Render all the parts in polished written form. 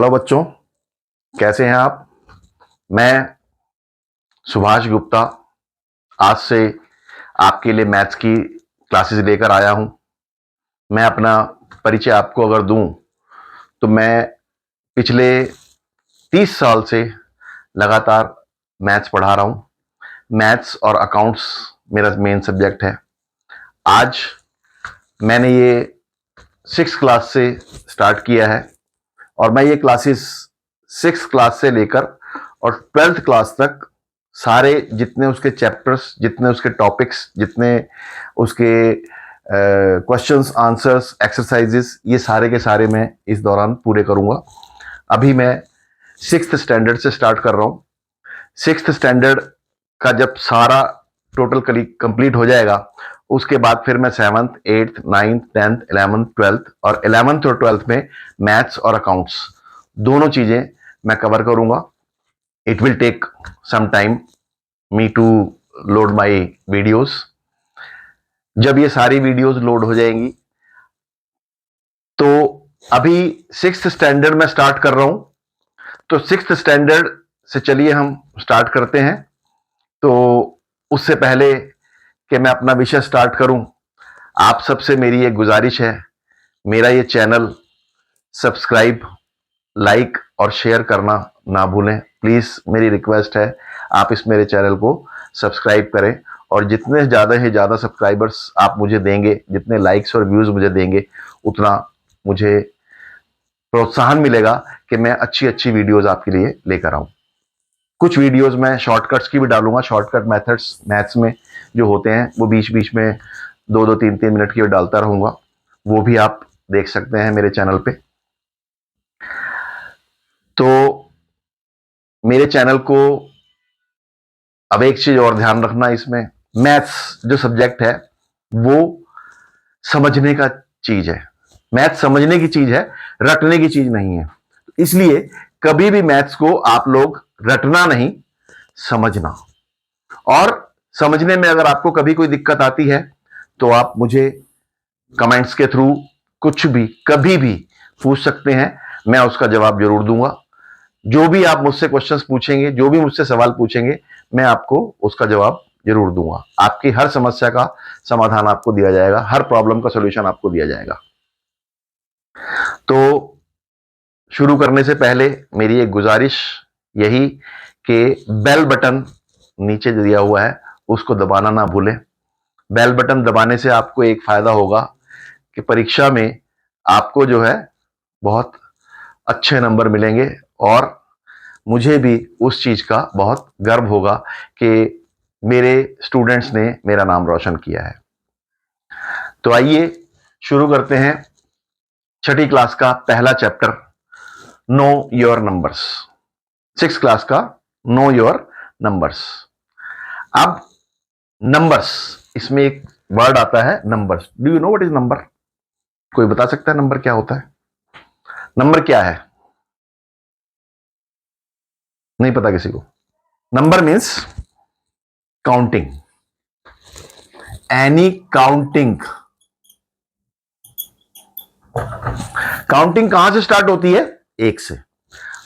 Hello बच्चों, कैसे हैं आप। मैं सुभाष गुप्ता आज से आपके लिए मैथ्स की क्लासेस लेकर आया हूं। मैं अपना परिचय आपको अगर दूं तो मैं पिछले 30 साल से लगातार मैथ्स पढ़ा रहा हूं। मैथ्स और अकाउंट्स मेरा मेन सब्जेक्ट है। आज मैंने ये 6th क्लास से स्टार्ट किया है और मैं ये क्लासेस 6th क्लास से लेकर और 12th क्लास तक सारे जितने उसके चैप्टर्स, जितने उसके टॉपिक्स, जितने उसके क्वेश्चंस, आंसर्स, एक्सरसाइजेस, ये सारे के सारे मैं इस दौरान पूरे करूंगा। अभी मैं 6th स्टैंडर्ड से स्टार्ट कर रहा हूं। 6th स्टैंडर्ड का जब सारा टोटल कंप्लीट हो जाएगा उसके बाद फिर मैं 7th, 8th, 9th, 10th, 11th, 12th और 11th और 12th में मैथ्स और अकाउंट्स दोनों चीजें मैं कवर करूंगा। It will take some time me to load my videos. जब ये सारी वीडियोस लोड हो जाएंगी तो अभी 6th स्टैंडर्ड में स्टार्ट कर रहा हूं, तो 6th स्टैंडर्ड से चलिए हम स्टार्ट करते हैं। तो उससे पहले कि मैं अपना विषय स्टार्ट करूं, आप सबसे मेरी एक गुजारिश है, मेरा ये चैनल सब्सक्राइब, लाइक और शेयर करना ना भूलें। प्लीज मेरी रिक्वेस्ट है, आप इस मेरे चैनल को सब्सक्राइब करें और जितने ज्यादा से ज्यादा सब्सक्राइबर्स आप मुझे देंगे, जितने लाइक्स और व्यूज मुझे देंगे, उतना मुझे प्रोत्साहन मिलेगा कि मैं अच्छी अच्छी वीडियोस आपके लिए लेकर आऊं। कुछ वीडियोस मैं शॉर्टकट्स की भी डालूंगा। शॉर्टकट मेथड्स मैथ्स में जो होते हैं वो बीच बीच में 2-2, 3-3 मिनट की डालता रहूंगा, वो भी आप देख सकते हैं मेरे चैनल पे। तो मेरे चैनल को अब एक चीज और ध्यान रखना, इसमें मैथ्स जो सब्जेक्ट है वो समझने का चीज है। मैथ्स समझने की चीज है, रटने की चीज नहीं है। इसलिए कभी भी मैथ्स को आप लोग रटना नहीं, समझना। और समझने में अगर आपको कभी कोई दिक्कत आती है तो आप मुझे कमेंट्स के थ्रू कुछ भी कभी भी पूछ सकते हैं, मैं उसका जवाब जरूर दूंगा। जो भी आप मुझसे क्वेश्चंस पूछेंगे, जो भी मुझसे सवाल पूछेंगे, मैं आपको उसका जवाब जरूर दूंगा। आपकी हर समस्या का समाधान आपको दिया जाएगा, हर प्रॉब्लम का सॉल्यूशन आपको दिया जाएगा। तो शुरू करने से पहले मेरी एक गुजारिश यही कि बेल बटन नीचे दिया हुआ है उसको दबाना ना भूलें। बेल बटन दबाने से आपको एक फायदा होगा कि परीक्षा में आपको जो है बहुत अच्छे नंबर मिलेंगे और मुझे भी उस चीज का बहुत गर्व होगा कि मेरे स्टूडेंट्स ने मेरा नाम रोशन किया है। तो आइए शुरू करते हैं 6ठी क्लास का पहला chapter, know your numbers. 6th class का नो योर नंबर्स। अब नंबर्स, इसमें एक वर्ड आता है numbers. Do you know what is number? कोई बता सकता है नंबर क्या होता है? नंबर क्या है? नहीं पता किसी को? Number means counting, any counting. Counting कहां से स्टार्ट होती है? 1 से।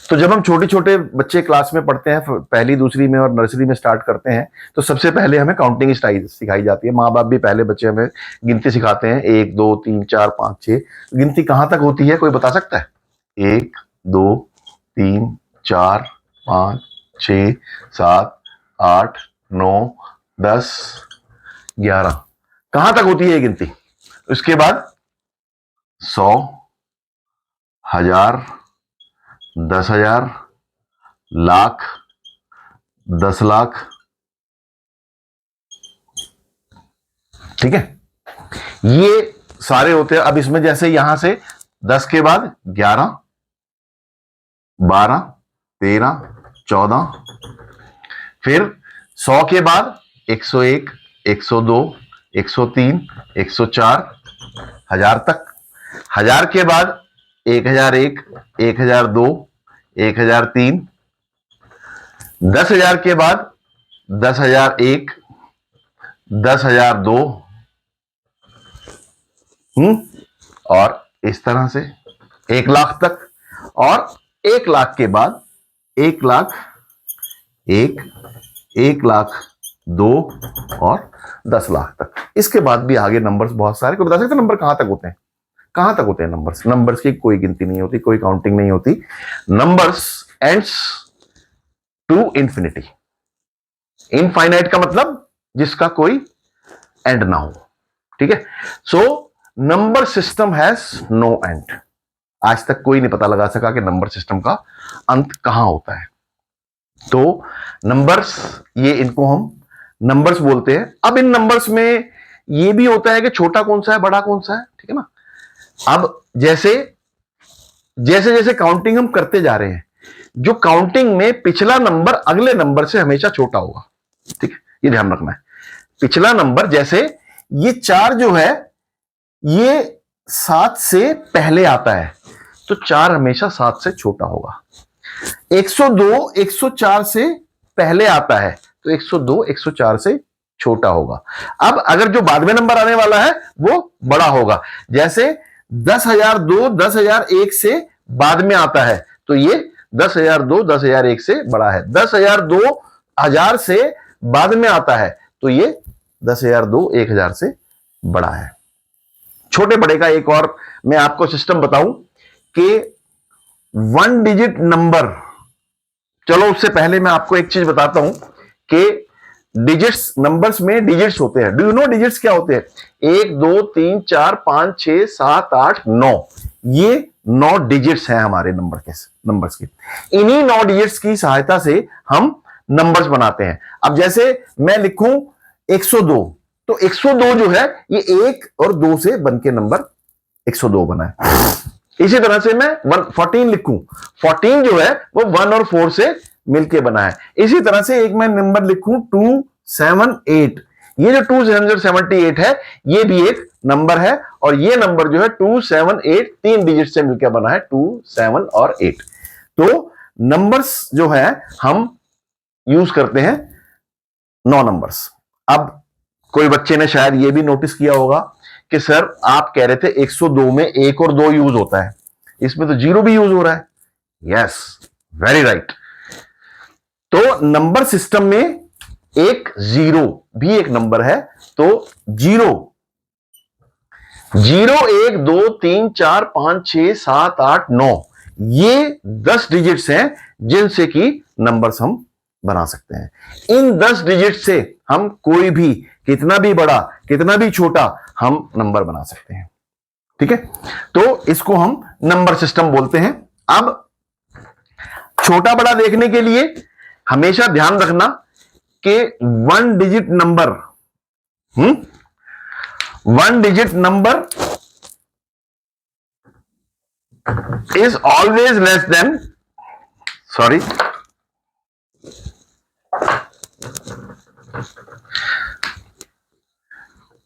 तो जब हम छोटे छोटे बच्चे क्लास में पढ़ते हैं, पहली दूसरी में और नर्सरी में स्टार्ट करते हैं, तो सबसे पहले हमें काउंटिंग सिखाई जाती है। माँ बाप भी पहले बच्चे हमें गिनती सिखाते हैं, 1 2 3 4 5 6। गिनती कहां तक होती है, कोई बता सकता है? 1 2 3 4 5 6 7 8 9 10 11, कहां तक होती है गिनती? उसके बाद 100, 1000, 10,000, लाख, 10 लाख। ठीक है, ये सारे होते हैं। अब इसमें जैसे यहां से 10 के बाद 11, 12, 13, 14, फिर 100 के बाद 101, 102, 103, 104, 1000 तक। 1000 के बाद 1001, 1002, 1003, 10,000 के बाद 10,001, 10,002, और इस तरह से 1 लाख तक। और 1 लाख के बाद 1 लाख, 1 लाख 2 और 10 लाख तक। इसके बाद भी आगे नंबर्स बहुत सारे। कोई बता सकते नंबर कहां तक होते हैं? कहां तक होते हैं नंबर्स? नंबर्स की कोई गिनती नहीं होती, कोई काउंटिंग नहीं होती। Numbers ends to infinity. Infinite का मतलब जिसका कोई एंड ना हो, ठीक है। So number system has no end. आज तक कोई नहीं पता लगा सका कि नंबर सिस्टम का अंत कहां होता है। तो नंबर्स, ये इनको हम नंबर्स बोलते हैं। अब इन नंबर्स में ये भी होता है कि छोटा कौन सा है, बड़ा कौन सा है, ठीक है ना। अब जैसे जैसे जैसे काउंटिंग हम करते जा रहे हैं, जो काउंटिंग में पिछला नंबर अगले नंबर से हमेशा छोटा होगा, ठीक है, ये ध्यान रखना है। पिछला नंबर, जैसे ये 4 जो है ये 7 से पहले आता है, तो 4 हमेशा 7 से छोटा होगा। 102 104 से पहले आता है, तो 102 104 से छोटा होगा। अब अगर जो बाद में नंबर आने वाला है वो बड़ा होगा, जैसे 10,002 10,001 से बाद में आता है, तो ये 10,002 10,001 से बड़ा है। 10,002 1000 से बाद में आता है, तो ये 10,002 1000 से बड़ा है। छोटे बड़े का एक और मैं आपको सिस्टम बताऊं कि 1 डिजिट नंबर, चलो उससे पहले मैं आपको एक चीज बताता हूं कि डिजिट्स, नंबर्स में डिजिट्स होते हैं। डू यू नो डिजिट्स क्या होते हैं? 1 2 3 4 5 6 7 8 9, ये 9 डिजिट्स हैं हमारे नंबर्स के। इन्हीं 9 डिजिट्स की सहायता से हम नंबर्स बनाते हैं। अब जैसे मैं लिखूं 102, तो 102 जो है ये 1 और 2 से बन के नंबर 102 बना है। इसी तरह से मैं 14 लिखूं, 14 जो है वो 1 और 4 से मिलके बना है। इसी तरह से एक मैं नंबर लिखूं 278, ये जो 278 है ये भी एक नंबर है, और ये नंबर जो है 278 3 डिजिट से मिलकर बना है, 2 7 और 8। तो नंबर्स जो है हम यूज करते हैं 9 नंबर्स। अब कोई बच्चे ने शायद ये भी नोटिस किया होगा कि सर आप कह रहे थे 102 में 1 और 2 यूज होता है, इसमें तो 0 भी यूज हो रहा है। Yes, very right. तो नंबर सिस्टम में एक 0 भी एक नंबर है, तो 0 0 1 2 3 4 5 6 7 8 9, ये 10 डिजिट्स हैं जिनसे कि नंबर्स हम बना सकते हैं। इन 10 डिजिट से हम कोई भी, कितना भी बड़ा कितना भी छोटा, हम नंबर बना सकते हैं, ठीक है। तो इसको हम नंबर सिस्टम बोलते हैं। अब छोटा बड़ा देखने के लिए हमेशा ध्यान रखना कि 1 digit number 1 digit number is always less than, sorry,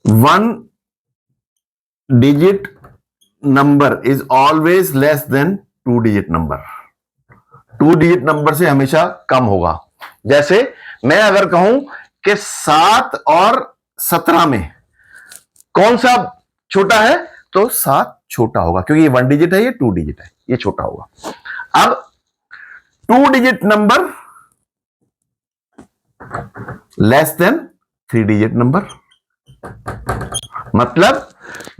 one digit number is always less than 2 digit number। 2 digit number से हमेशा कम होगा। जैसे मैं अगर कहूं कि 7 और 17 में कौन सा छोटा है, तो 7 छोटा होगा, क्योंकि ये 1 डिजिट है, ये 2 डिजिट है, ये छोटा होगा। अब 2 digit number less than 3 digit number, मतलब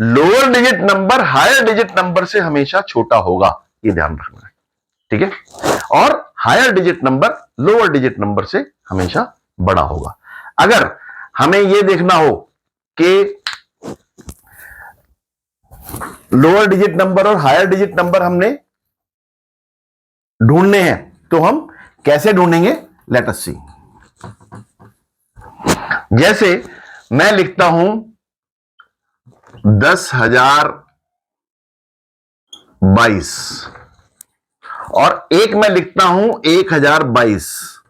lower digit number higher digit number से हमेशा छोटा होगा, ये ध्यान रखना है, ठीक है। और higher digit number lower digit number से हमेशा बड़ा होगा। अगर हमें यह देखना हो कि लोअर डिजिट नंबर और हायर डिजिट नंबर हमने ढूंढने हैं, तो हम कैसे ढूंढेंगे? लेट अस सी। जैसे मैं लिखता हूं 10,022 और एक मैं लिखता हूं 1,022।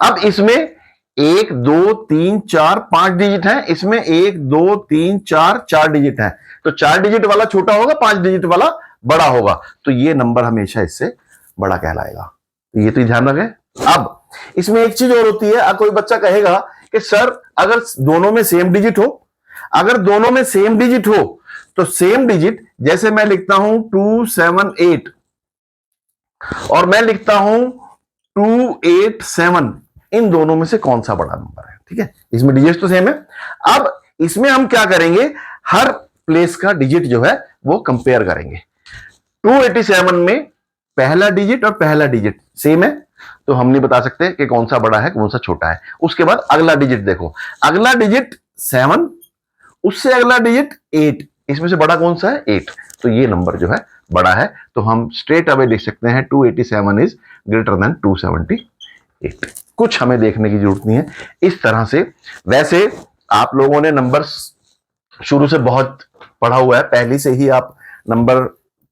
अब इसमें 1 2 3 4 5 डिजिट है, इसमें 1 2 3 4 4 डिजिट है, तो 4 डिजिट वाला छोटा होगा, 5 डिजिट वाला बड़ा होगा, तो ये नंबर हमेशा इससे बड़ा कहलाएगा। ये तो ध्यान रखें। अब इसमें एक चीज और होती है, कोई बच्चा कहेगा कि सर अगर दोनों में सेम डिजिट हो, अगर दोनों में सेम डिजिट हो तो सेम डिजिट, जैसे मैं लिखता हूं 278, और मैं लिखता हूं 287, इन दोनों में से कौन सा बड़ा नंबर है। ठीक है, इसमें डिजिट तो सेम है। अब इसमें हम क्या करेंगे, हर प्लेस का डिजिट जो है वो कंपेयर करेंगे। 287 में पहला डिजिट और पहला डिजिट सेम है, तो हम नहीं बता सकते कि कौन सा बड़ा है कौन सा छोटा है। उसके बाद अगला डिजिट देखो, अगला डिजिट 7, उससे अगला डिजिट 8, इसमें से बड़ा कौन सा है 8, तो ये नंबर जो है बड़ा है। तो हम स्ट्रेट अवे लिख सकते हैं 287 इज ग्रेटर देन 278। कुछ हमें देखने की जरूरत नहीं है, इस तरह से। वैसे आप लोगों ने नंबर्स शुरू से बहुत पढ़ा हुआ है, पहले से ही आप नंबर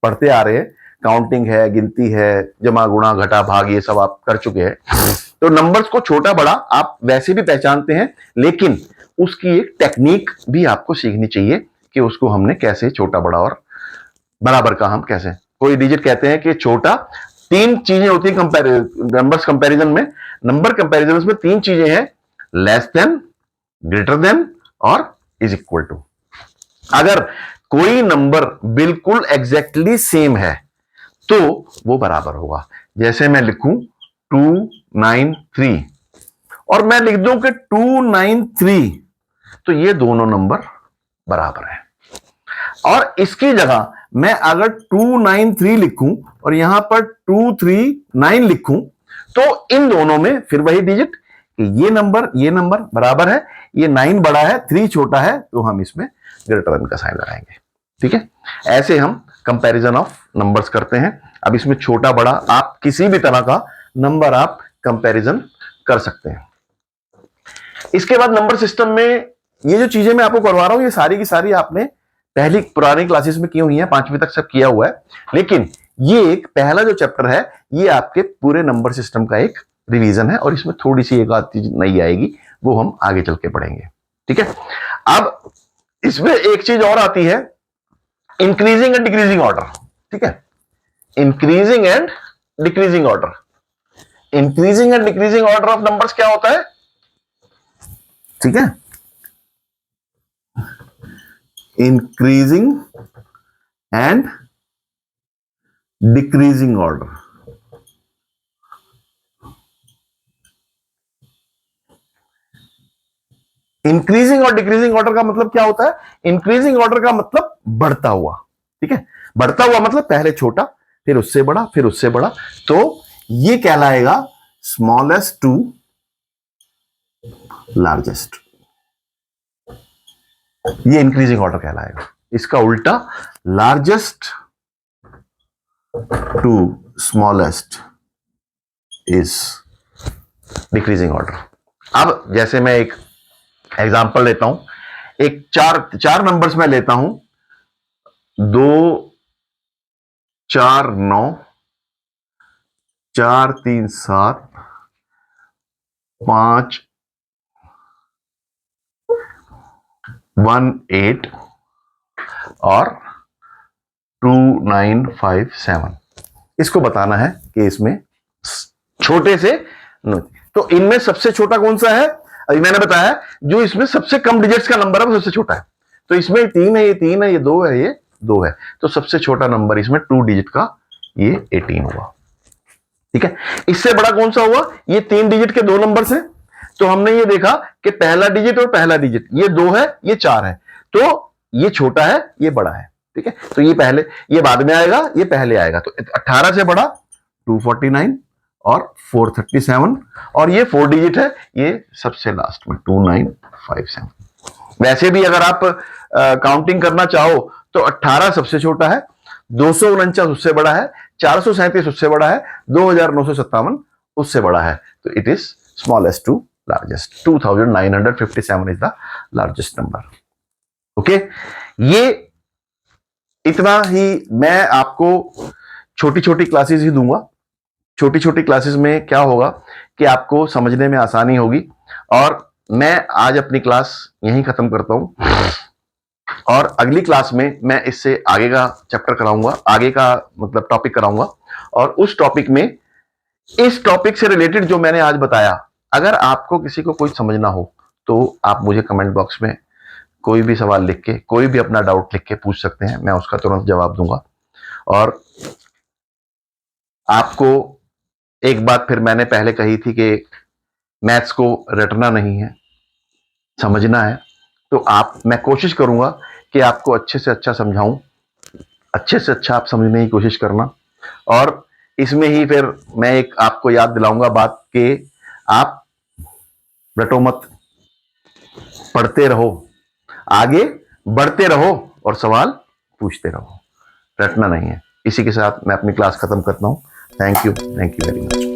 पढ़ते आ रहे हैं, काउंटिंग है, गिनती है, जमा गुणा घटा भाग, ये सब आप कर चुके हैं। तो नंबर्स को छोटा बड़ा आप वैसे भी पहचानते हैं, लेकिन उसकी एक टेक्निक भी आपको सीखनी चाहिए कि उसको हमने कैसे छोटा बड़ा और बराबर का हम कैसे, कोई डिजिट कहते हैं कि छोटा, तीन चीजें होती है नंबर्स कंपैरिजन में। नंबर कंपैरिजन में तीन चीजें हैं, लेस देन, ग्रेटर देन और इज इक्वल टू। अगर कोई नंबर बिल्कुल एग्जैक्टली सेम है तो वो बराबर होगा। जैसे मैं लिखूं 293 और मैं लिख दूं कि 293, तो ये दोनों नंबर बराबर है। और इसकी जगह मैं अगर 293 लिखूं और यहां पर 239 लिखूं, तो इन दोनों में फिर वही डिजिट, ये नंबर बराबर है, ये 9 बड़ा है, 3 छोटा है, तो हम इसमें ग्रेटर देन का साइन लगाएंगे। ठीक है, ऐसे हम कंपैरिजन ऑफ नंबर्स करते हैं। अब इसमें छोटा बड़ा आप किसी भी तरह का नंबर आप कंपैरिजन कर सकते हैं। इसके बाद नंबर सिस्टम में ये जो चीजें मैं आपको करवा रहा हूं, ये सारी की सारी आपने पहली पुरानी क्लासेस में की हुई है, 5वीं तक सब किया हुआ है। लेकिन ये एक पहला जो चैप्टर है, ये आपके पूरे नंबर सिस्टम का एक रिवीजन है, और इसमें थोड़ी सी एक आध चीज नई आएगी, वो हम आगे चल के पढ़ेंगे। ठीक है, अब इसमें एक चीज और आती है, इंक्रीजिंग एंड डिक्रीजिंग ऑर्डर। ठीक है, increasing and decreasing order. Increasing and decreasing order of numbers क्या होता है? ठीक है, increasing and decreasing order. Increasing और डिक्रीजिंग ऑर्डर का मतलब क्या होता है? इंक्रीजिंग ऑर्डर का मतलब बढ़ता हुआ। ठीक है, बढ़ता हुआ मतलब पहले छोटा, फिर उससे बड़ा, फिर उससे बड़ा, तो ये कहलाएगा स्मॉलेस्ट टू लार्जेस्ट। ये इंक्रीजिंग ऑर्डर कहलाएगा। इसका उल्टा largest to smallest is decreasing order. अब जैसे मैं एक एग्जांपल लेता हूं, एक चार नंबर्स में लेता हूं, 2 4 9, 4 3 7, 5 1 8 और 2 9 5 7। इसको बताना है कि इसमें छोटे से, तो इनमें सबसे छोटा कौन सा है? अभी मैंने बताया जो इसमें सबसे कम डिजिट्स का नंबर है वो सबसे छोटा है। तो इसमें 3 है, ये 3 है, ये 2 है, ये 2 है, तो सबसे छोटा नंबर इसमें 2 डिजिट का ये 18 हुआ। ठीक है, इससे बड़ा कौन सा हुआ? ये 3 डिजिट के 2 नंबर हैं, तो हमने ये देखा कि पहला डिजिट और पहला डिजिट, ये 2 है, ये 4 है, तो ये छोटा है, ये बड़ा है। ठीक है, तो ये पहले, ये बाद में आएगा, ये पहले आएगा, तो 18 से बड़ा 249 और 437, और ये 4 डिजिट है, ये सबसे लास्ट में 2957। वैसे भी अगर आप काउंटिंग करना चाहो तो 18 सबसे छोटा है, 249 उससे बड़ा है, 437 उससे बड़ा है, 2957 उससे बड़ा है, तो it is smallest to largest. 2957 is the largest number. Okay, ये इतना ही मैं आपको छोटी छोटी क्लासेस ही दूंगा। छोटी छोटी क्लासेस में क्या होगा कि आपको समझने में आसानी होगी, और मैं आज अपनी क्लास यहीं खत्म करता हूं, और अगली क्लास में मैं इससे आगे का चैप्टर कराऊंगा, आगे का मतलब टॉपिक कराऊंगा, और उस टॉपिक में इस टॉपिक से रिलेटेड जो मैंने आज बताया, अगर आपको किसी को कोई समझना हो तो आप मुझे कमेंट बॉक्स में कोई भी सवाल लिख के, कोई भी अपना डाउट लिख के पूछ सकते हैं, मैं उसका तुरंत जवाब दूंगा। और आपको एक बात फिर मैंने पहले कही थी कि मैथ्स को रटना नहीं है, समझना है। तो मैं कोशिश करूंगा कि आपको अच्छे से अच्छा समझाऊं, अच्छे से अच्छा आप समझने की कोशिश करना। और इसमें ही फिर मैं एक आपको याद दिलाऊंगा बात कि आप रटो मत, पढ़ते रहो, आगे बढ़ते रहो और सवाल पूछते रहो, रटना नहीं है। इसी के साथ मैं अपनी क्लास खत्म करता हूं। Thank you very much.